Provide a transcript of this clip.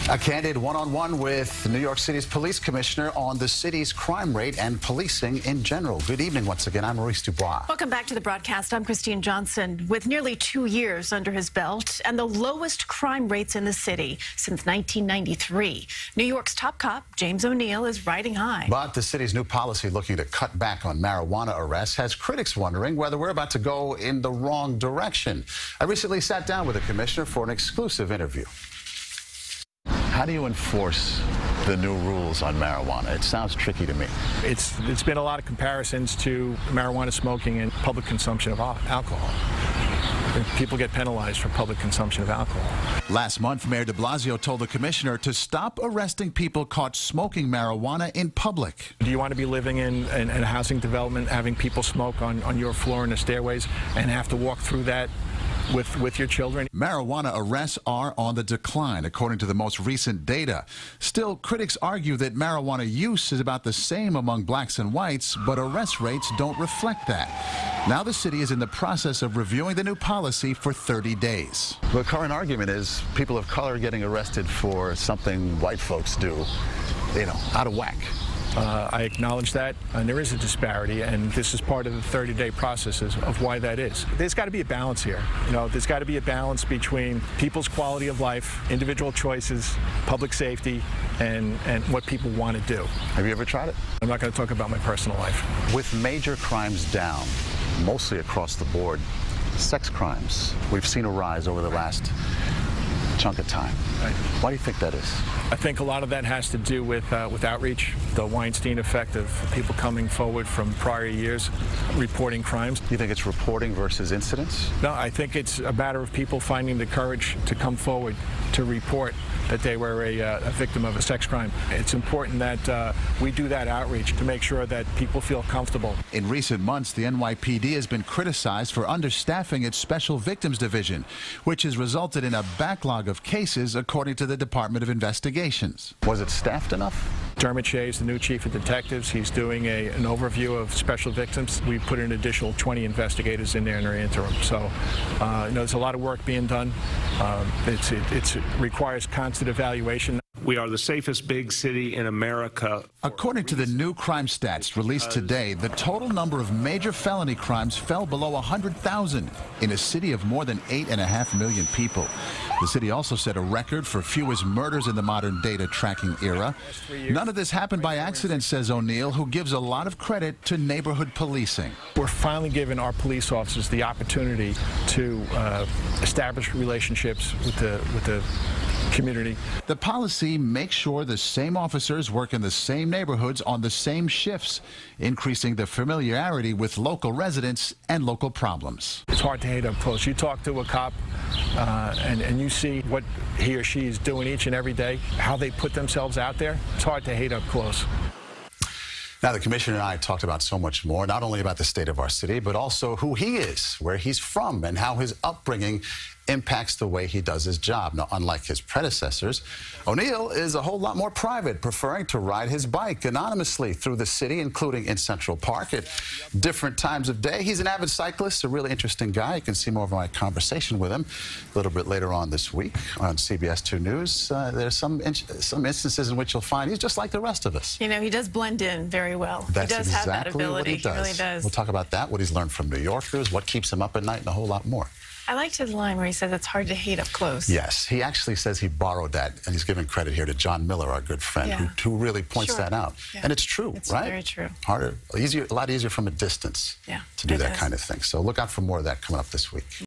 A candid one-on-one with New York City's police commissioner on the city's crime rate and policing in general. Good evening once again. I'm Maurice DuBois. Welcome back to the broadcast. I'm Christine Johnson. With nearly 2 years under his belt and the lowest crime rates in the city since 1993, New York's top cop, James O'Neill, is riding high. But the city's new policy looking to cut back on marijuana arrests has critics wondering whether we're about to go in the wrong direction. I recently sat down with the commissioner for an exclusive interview. How do you enforce the new rules on marijuana? It sounds tricky to me. It's been a lot of comparisons to marijuana smoking and public consumption of alcohol. People get penalized for public consumption of alcohol. Last month, Mayor de Blasio told the commissioner to stop arresting people caught smoking marijuana in public. Do you want to be living in a housing development, having people smoke on your floor in the stairways and have to walk through that with your children? Marijuana arrests are on the decline, according to the most recent data. Still, critics argue that marijuana use is about the same among blacks and whites, but arrest rates don't reflect that. Now the city is in the process of reviewing the new policy for 30 days. The current argument is people of color getting arrested for something white folks do, out of whack. I acknowledge that, and there is a disparity, and this is part of the 30-day process of why that is. There's got to be a balance here. There's got to be a balance between people's quality of life, individual choices, public safety, and what people want to do. Have you ever tried it? I'm not going to talk about my personal life. With major crimes down, mostly across the board, sex crimes, we've seen a rise over the last chunk of time. Right. Why do you think that is? I think a lot of that has to do with outreach, the Weinstein effect of people coming forward from prior years, reporting crimes. You think it's reporting versus incidents? No, I think it's a matter of people finding the courage to come forward to report that they were a victim of a sex crime. It's important that we do that outreach to make sure that people feel comfortable. In recent months, the NYPD has been criticized for understaffing its Special Victims Division, which has resulted in a backlog of cases, according to the Department of Investigations. Was it staffed enough? Dermot Shea is the new chief of detectives. He's doing an overview of special victims. We put an additional 20 investigators in there in our interim. So, there's a lot of work being done. It requires constant evaluation. We are the safest big city in America. According to the new crime stats released today, the total number of major felony crimes fell below 100,000 in a city of more than 8.5 million people. The city also set a record for fewest murders in the modern data tracking era. None of this happened by accident, says O'Neill, who gives a lot of credit to neighborhood policing. We're finally giving our police officers the opportunity to establish relationships with the community. The policy makes sure the same officers work in the same neighborhoods on the same shifts, increasing the familiarity with local residents and local problems. It's hard to hate up close. You talk to a cop and you see what he or she is doing each and every day, how they put themselves out there. It's hard to hate up close. Now, the commissioner and I talked about so much more, not only about the state of our city, but also who he is, where he's from, and how his upbringing impacts the way he does his job. Now, unlike his predecessors, O'Neill is a whole lot more private, preferring to ride his bike anonymously through the city, including in Central Park at different times of day. He's an avid cyclist, a really interesting guy. You can see more of my conversation with him a little bit later on this week on CBS 2 News. There's some instances in which you'll find he's just like the rest of us. He does blend in very well. That's he does exactly have that ability. What he does. He really does. We'll talk about that, what he's learned from New Yorkers, what keeps him up at night, and a whole lot more. I liked his line where he says it's hard to hate up close. Yes, he actually says he borrowed that, and he's giving credit here to John Miller, our good friend, who really points that out. Yeah. And it's true, it's right? Very true. Harder, easier, a lot easier from a distance to do that kind of thing. So look out for more of that coming up this week.